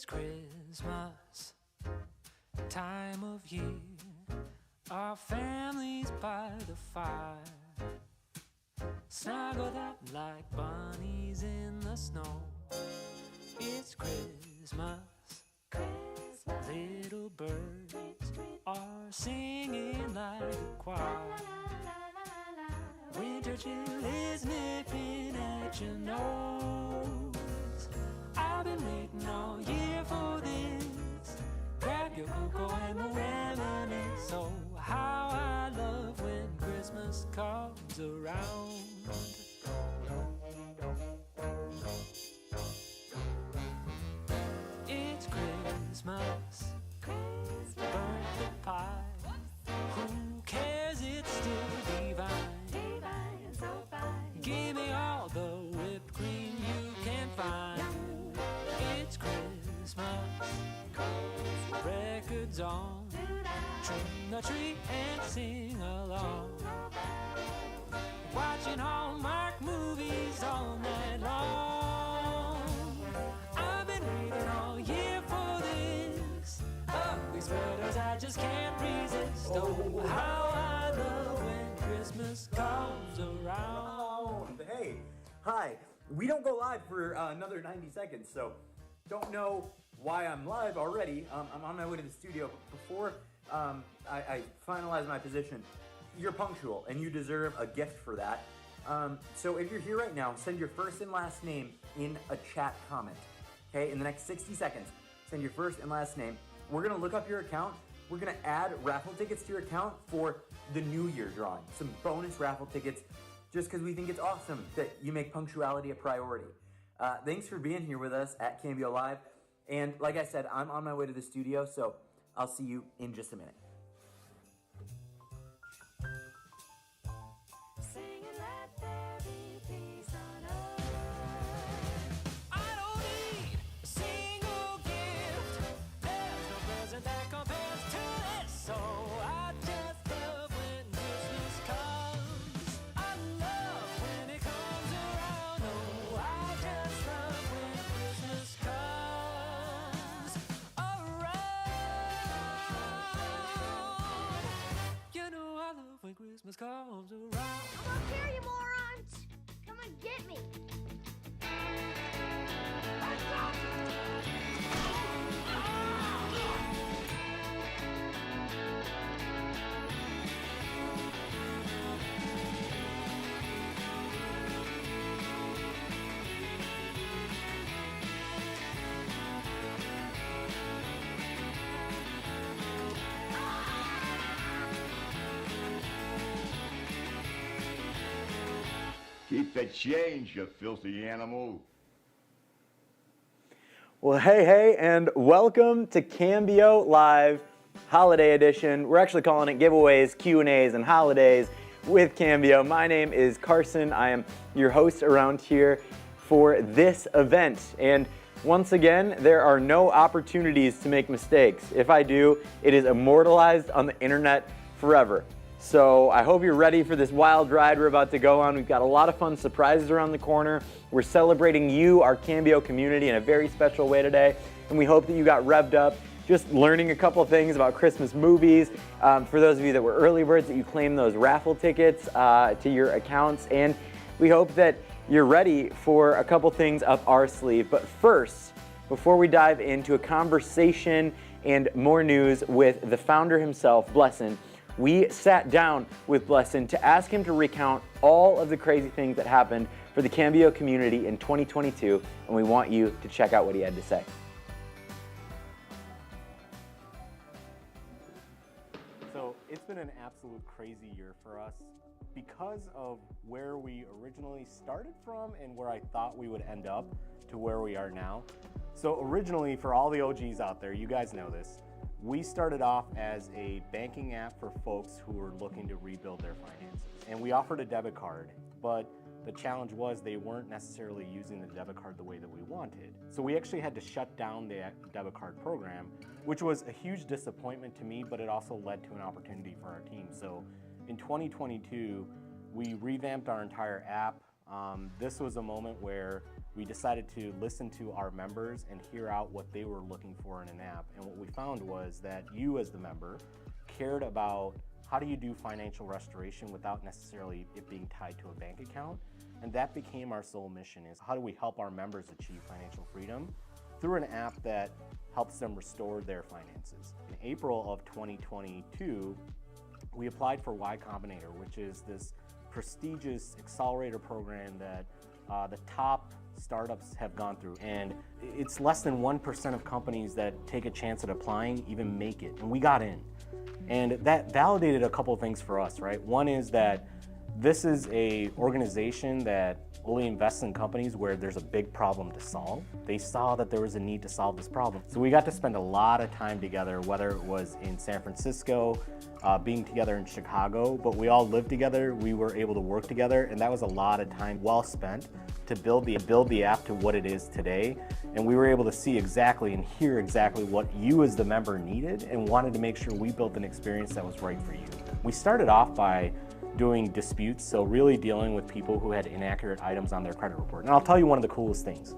It's Christmas time of year. Our families by the fire, snuggled up like bunnies in the snow. It's Christmas. Little birds are singing like a choir. Winter chill is nipping at your nose. I've been waiting all year for this. Grab your cocoa and we'll reminisce. Oh, how I love when Christmas comes around. It's Christmas. Burnt the pie. Who cares? It's still divine. Give me all the whipped cream you can find. It's Christmas. Records on. Trim the tree and sing along. Watching Hallmark movies all night long. I've been waiting all year for this. Ugly sweaters I just can't resist. Oh, how I love when Christmas comes around. Hey, hi. We don't go live for another 90 seconds, so don't know why I'm live already. I'm on my way to the studio. Before I finalize my position, you're punctual, and you deserve a gift for that. So if you're here right now, send your first and last name in a chat comment. Okay, in the next 60 seconds, send your first and last name. We're gonna look up your account. We're gonna add raffle tickets to your account for the New Year drawing. Some bonus raffle tickets, just because we think it's awesome that you make punctuality a priority. Thanks for being here with us at Cambio Live. And like I said, I'm on my way to the studio, so I'll see you in just a minute. Christmas comes around. I'm up here, you morons! Come and get me! Let's go! Keep the change, you filthy animal. Well, hey, and welcome to Cambio Live Holiday Edition. We're actually calling it Giveaways, Q&As, and Holidays with Cambio. My name is Carson. I am your host around here for this event. And once again, there are no opportunities to make mistakes. If I do, it is immortalized on the internet forever. So I hope you're ready for this wild ride we're about to go on. We've got a lot of fun surprises around the corner. We're celebrating you, our Cambio community, in a very special way today. And we hope that you got revved up, just learning a couple of things about Christmas movies. For those of you that were early birds, that you claim those raffle tickets to your accounts. And we hope that you're ready for a couple things up our sleeve. But first, before we dive into a conversation and more news with the founder himself, Blessin, we sat down with Blessin to ask him to recount all of the crazy things that happened for the Cambio community in 2022, and we want you to check out what he had to say. So it's been an absolute crazy year for us because of where we originally started from and where I thought we would end up to where we are now. So originally, for all the OGs out there, you guys know this, we started off as a banking app for folks who were looking to rebuild their finances. And we offered a debit card, but the challenge was they weren't necessarily using the debit card the way that we wanted. So we actually had to shut down the debit card program, which was a huge disappointment to me, but it also led to an opportunity for our team. So in 2022, we revamped our entire app. This was a moment where we decided to listen to our members and hear out what they were looking for in an app. And what we found was that you as the member cared about how do you do financial restoration without necessarily it being tied to a bank account. And that became our sole mission, is how do we help our members achieve financial freedom through an app that helps them restore their finances. In April of 2022, we applied for Y Combinator, which is this prestigious accelerator program that the top startups have gone through. And it's less than 1% of companies that take a chance at applying even make it. And we got in. And that validated a couple of things for us, right? One is that this is a organization that only invests in companies where there's a big problem to solve. They saw that there was a need to solve this problem. So we got to spend a lot of time together, whether it was in San Francisco, being together in Chicago, but we all lived together, we were able to work together, and that was a lot of time well spent to build the app to what it is today. And we were able to see exactly and hear exactly what you as the member needed and wanted to make sure we built an experience that was right for you. We started off by doing disputes, so really dealing with people who had inaccurate items on their credit report. And I'll tell you, one of the coolest things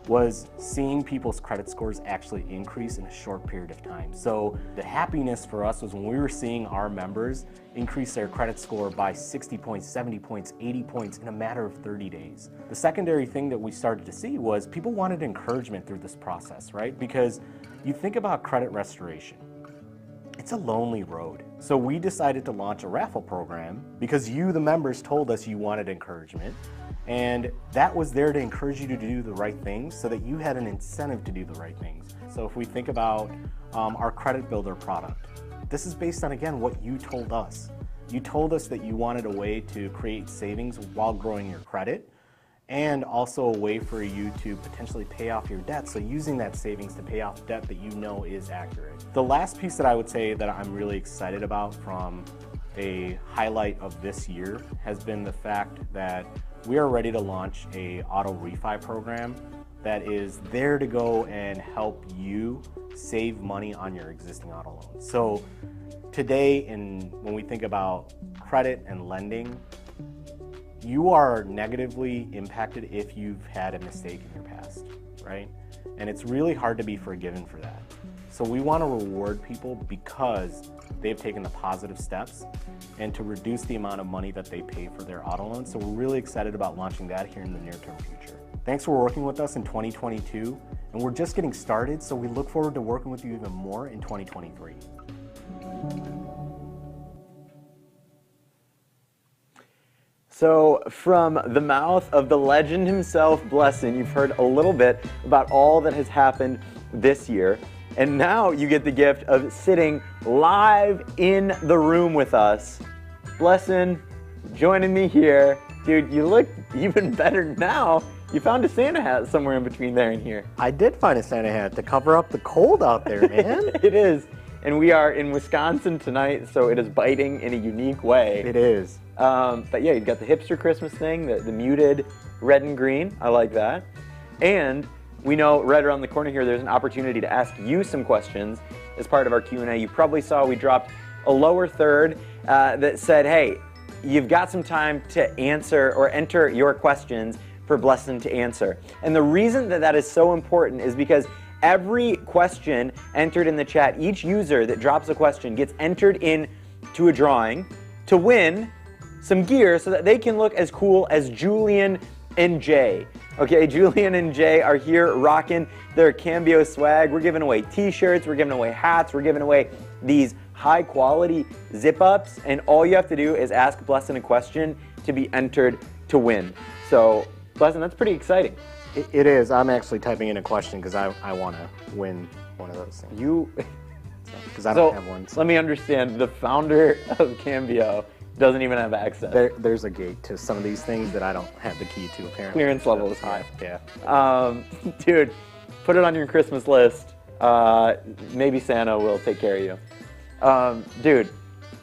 was seeing people's credit scores actually increase in a short period of time. So the happiness for us was when we were seeing our members increase their credit score by 60 points, 70 points, 80 points in a matter of 30 days. The secondary thing that we started to see was people wanted encouragement through this process, right? Because you think about credit restoration, it's a lonely road. So we decided to launch a raffle program because you, the members, told us you wanted encouragement. And that was there to encourage you to do the right things so that you had an incentive to do the right things. So if we think about our Credit Builder product, this is based on, again, what you told us. You told us that you wanted a way to create savings while growing your credit, and also a way for you to potentially pay off your debt. So using that savings to pay off debt that you know is accurate. The last piece that I would say that I'm really excited about from a highlight of this year has been the fact that we are ready to launch a auto refi program that is there to go and help you save money on your existing auto loans. So today, when we think about credit and lending, you are negatively impacted if you've had a mistake in your past, right? And it's really hard to be forgiven for that. So we want to reward people because they've taken the positive steps and to reduce the amount of money that they pay for their auto loans. So we're really excited about launching that here in the near-term future. Thanks for working with us in 2022, and we're just getting started, so we look forward to working with you even more in 2023. So from the mouth of the legend himself, Blessin, you've heard a little bit about all that has happened this year. And now you get the gift of sitting live in the room with us. Blessin, joining me here. Dude, you look even better now. You found a Santa hat somewhere in between there and here. I did find a Santa hat to cover up the cold out there, man. It is. And we are in Wisconsin tonight, so it is biting in a unique way. It is. But yeah, you've got the hipster Christmas thing, the muted red and green. I like that. And we know right around the corner here, there's an opportunity to ask you some questions as part of our Q&A. You probably saw we dropped a lower third that said, hey, you've got some time to answer or enter your questions for Blessin to answer. And the reason that that is so important is because every question entered in the chat, each user that drops a question gets entered into a drawing to win some gear so that they can look as cool as Julian and Jay. Okay, Julian and Jay are here rocking their Cambio swag. We're giving away t-shirts, we're giving away hats, we're giving away these high quality zip-ups, and all you have to do is ask Blessin a question to be entered to win. So, Blessin, that's pretty exciting. It is. I'm actually typing in a question because I want to win one of those things. Because I don't have one. So let me understand, the founder of Cambio doesn't even have access. There's a gate to some of these things that I don't have the key to, apparently. Clearance level is high. Yeah. Dude, put it on your Christmas list. Maybe Santa will take care of you. Dude,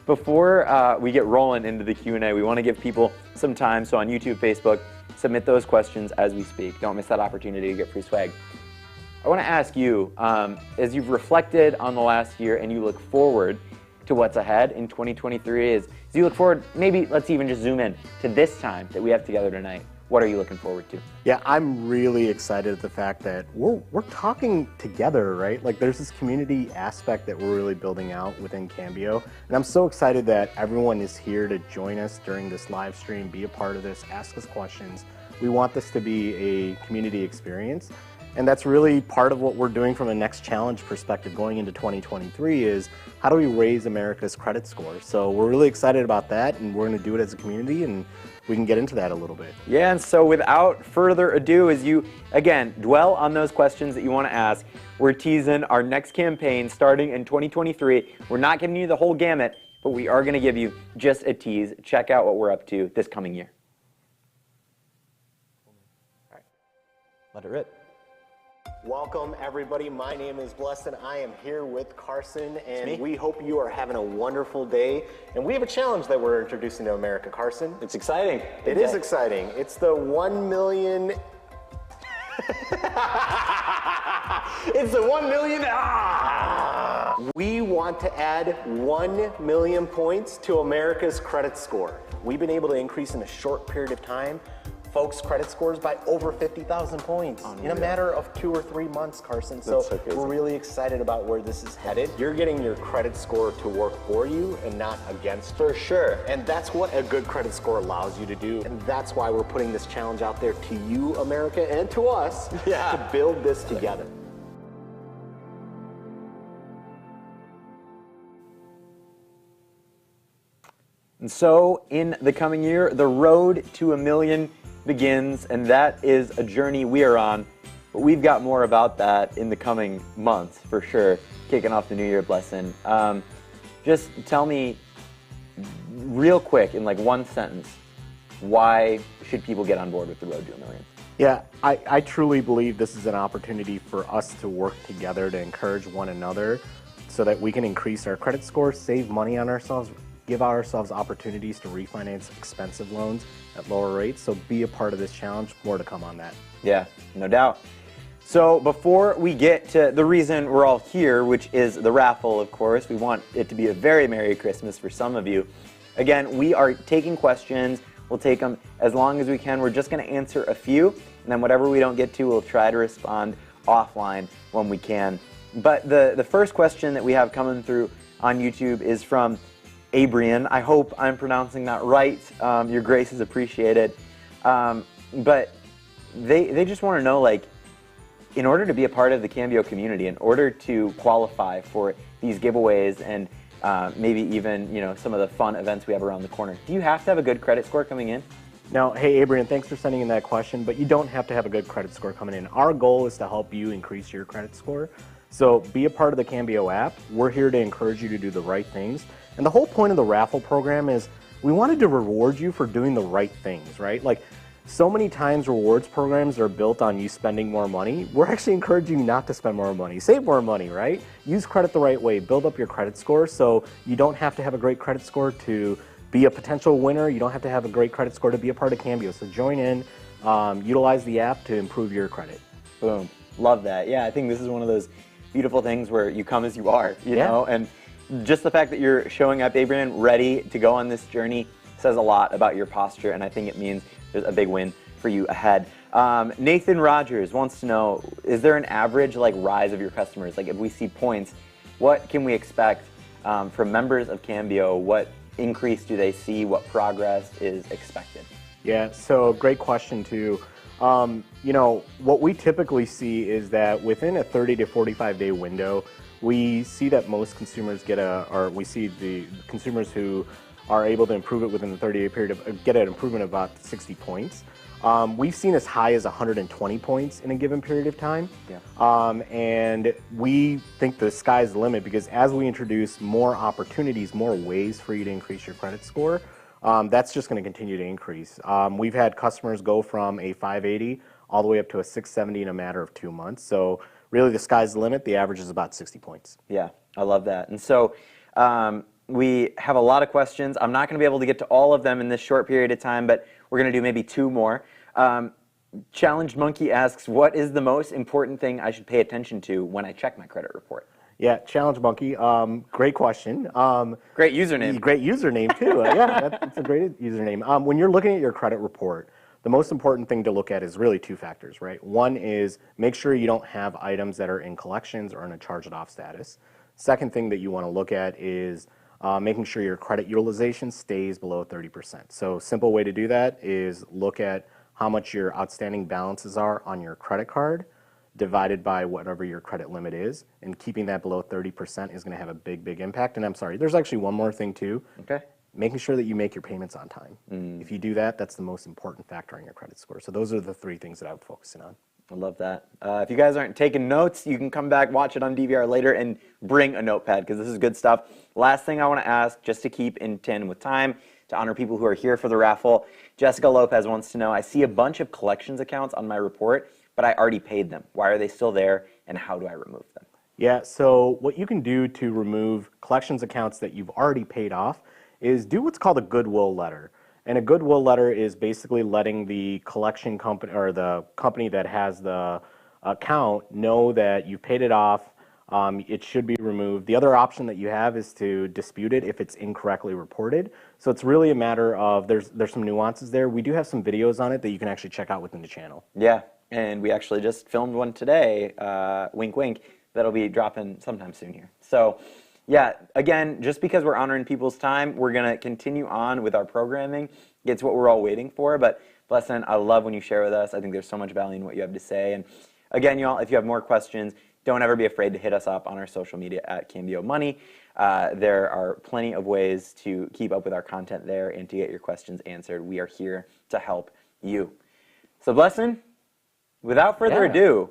before we get rolling into the Q&A, we want to give people some time. So on YouTube, Facebook, submit those questions as we speak. Don't miss that opportunity to get free swag. I want to ask you, as you've reflected on the last year and you look forward to what's ahead in 2023, as you look forward, maybe let's even just zoom in to this time that we have together tonight. What are you looking forward to? Yeah, I'm really excited at the fact that we're talking together, right? Like there's this community aspect that we're really building out within Cambio. And I'm so excited that everyone is here to join us during this live stream, be a part of this, ask us questions. We want this to be a community experience. And that's really part of what we're doing from a next challenge perspective going into 2023 is how do we raise America's credit score? So we're really excited about that, and we're going to do it as a community, and we can get into that a little bit. Yeah, and so without further ado, as you, again, dwell on those questions that you want to ask, we're teasing our next campaign starting in 2023. We're not giving you the whole gamut, but we are going to give you just a tease. Check out what we're up to this coming year. All right, let it rip. Welcome everybody, my name is Blessed and I am here with Carson and me. we hope you are having a wonderful day. And we have a challenge that we're introducing to America, Carson. It's exciting. It is exciting. It's the 1 million... It's the 1 million... We want to add 1 million points to America's credit score. We've been able to increase in a short period of time folks' credit scores by over 50,000 points in a matter of 2 or 3 months, Carson. So we're really excited about where this is headed. You're getting your credit score to work for you and not against. For sure. And that's what a good credit score allows you to do. And that's why we're putting this challenge out there to you, America, and to us to build this together. And so in the coming year, the road to 1 million begins, and that is a journey we are on. But we've got more about that in the coming months, for sure, kicking off the new year, Blessing. Just tell me real quick, in like one sentence, why should people get on board with the road to 1 million? Yeah, I truly believe this is an opportunity for us to work together to encourage one another so that we can increase our credit score, save money on ourselves, give ourselves opportunities to refinance expensive loans at lower rates. So be a part of this challenge. More to come on that. Yeah, no doubt. So before we get to the reason we're all here, which is the raffle, of course, we want it to be a very Merry Christmas for some of you. Again, we are taking questions. We'll take them as long as we can. We're just going to answer a few, and then whatever we don't get to, we'll try to respond offline when we can. But the first question that we have coming through on YouTube is from Abrian. I hope I'm pronouncing that right. Your grace is appreciated. But they just want to know, like, in order to be a part of the Cambio community, in order to qualify for these giveaways and maybe even, you know, some of the fun events we have around the corner, do you have to have a good credit score coming in? Now, hey, Abrian, thanks for sending in that question, but you don't have to have a good credit score coming in. Our goal is to help you increase your credit score. So be a part of the Cambio app. We're here to encourage you to do the right things. And the whole point of the raffle program is we wanted to reward you for doing the right things, right? Like, so many times rewards programs are built on you spending more money. We're actually encouraging you not to spend more money. Save more money, right? Use credit the right way. Build up your credit score so you don't have to have a great credit score to be a potential winner. You don't have to have a great credit score to be a part of Cambio. So join in, utilize the app to improve your credit. Boom. Love that. Yeah, I think this is one of those beautiful things where you come as you are, you know? And just the fact that you're showing up, Abraham, ready to go on this journey says a lot about your posture, and I think it means there's a big win for you ahead. Nathan Rogers wants to know, is there an average like rise of your customers? Like if we see points, what can we expect from members of Cambio? What increase do they see? What progress is expected? Yeah, so great question too. You know, what we typically see is that within a 30 to 45 day window, we see that most consumers we see the consumers who are able to improve it within the 30-day period get an improvement of about 60 points. We've seen as high as 120 points in a given period of time. Yeah. And we think the sky's the limit because as we introduce more opportunities, more ways for you to increase your credit score, that's just going to continue to increase. We've had customers go from a 580 all the way up to a 670 in a matter of 2 months. So really the sky's the limit. The average is about 60 points. Yeah, I love that. And so we have a lot of questions. I'm not going to be able to get to all of them in this short period of time, but we're going to do maybe 2 more. Challenged Monkey asks, what is the most important thing I should pay attention to when I check my credit report? Yeah, Challenge Monkey, great question. Great username. Great username too. Yeah, that's a great username. When you're looking at your credit report, the most important thing to look at is really two factors, right? One is make sure you don't have items that are in collections or in a charge it off status. Second thing that you want to look at is making sure your credit utilization stays below 30%. So simple way to do that is look at how much your outstanding balances are on your credit card divided by whatever your credit limit is, and keeping that below 30% is going to have a big impact. And I'm sorry, there's actually one more thing too. Okay. Making sure that you make your payments on time. If you do that, that's the most important factor on your credit score. So those are the three things that I would focus in on. I love that. If you guys aren't taking notes, you can come back, watch it on DVR later, and bring a notepad because this is good stuff. Last thing I want to ask, just to keep in tandem with time, to honor people who are here for the raffle, Jessica Lopez wants to know, I see a bunch of collections accounts on my report, but I already paid them. Why are they still there, and how do I remove them? Yeah, so what you can do to remove collections accounts that you've already paid off is do what's called a goodwill letter. And a goodwill letter is basically letting the collection company or the company that has the account know that you've paid it off. It should be removed. The other option that you have is to dispute it if it's incorrectly reported. So it's really a matter of, there's some nuances there. We do have some videos on it that you can actually check out within the channel. Yeah, and we actually just filmed one today, wink wink, that'll be dropping sometime soon here. So yeah, again, just because we're honoring people's time, we're going to continue on with our programming. It's what we're all waiting for, but Blessin, I love when you share with us. I think there's so much value in what you have to say. And again, y'all, if you have more questions, don't ever be afraid to hit us up on our social media at Cambio Money. There are plenty of ways to keep up with our content there and to get your questions answered. We are here to help you. So Blessin, without further ado,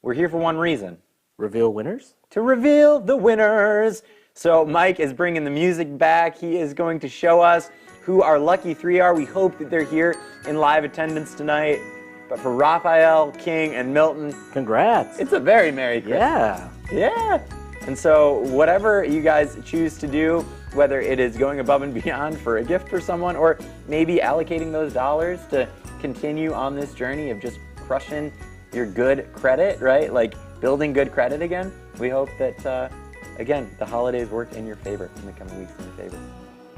we're here for one reason. Reveal winners? To reveal the winners. So Mike is bringing the music back. He is going to show us who our lucky three are. We hope that they're here in live attendance tonight. But for Raphael, King, and Milton, congrats. It's a very Merry Christmas. Yeah. And so whatever you guys choose to do, whether it is going above and beyond for a gift for someone or maybe allocating those dollars to continue on this journey of just crushing your good credit, right? Like building good credit again. We hope that, again, the holidays work in your favor in the coming weeks in your favor.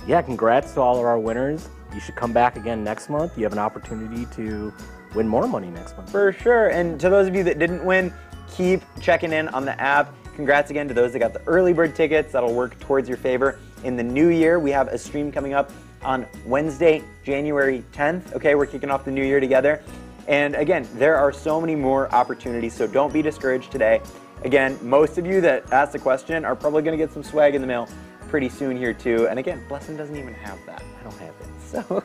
Yeah, congrats to all of our winners. You should come back again next month. You have an opportunity to win more money next month. For sure. And to those of you that didn't win, keep checking in on the app. Congrats again to those that got the early bird tickets. That'll work towards your favor. In the new year, we have a stream coming up on Wednesday, January 10th. Okay, we're kicking off the new year together. And again, there are so many more opportunities, so don't be discouraged today. Again, most of you that asked the question are probably going to get some swag in the mail pretty soon here too. And again, Blessin doesn't even have that. I don't have it. So,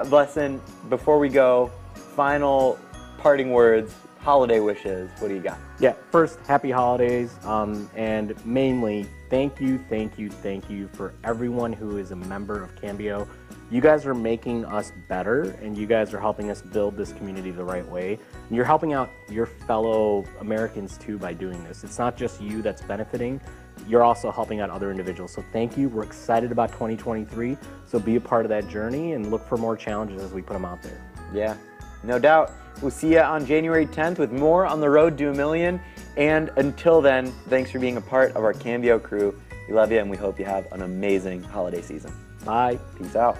Blessin, before we go, final parting words, holiday wishes. What do you got? Yeah, first, happy holidays. And mainly, thank you for everyone who is a member of Cambio. You guys are making us better, and you guys are helping us build this community the right way. And you're helping out your fellow Americans too by doing this. It's not just you that's benefiting, you're also helping out other individuals. So thank you. We're excited about 2023. So be a part of that journey and look for more challenges as we put them out there. Yeah, no doubt. We'll see you on January 10th with more on the road to $1 million. And until then, thanks for being a part of our Cambio crew. We love you, and we hope you have an amazing holiday season. Bye. Peace out.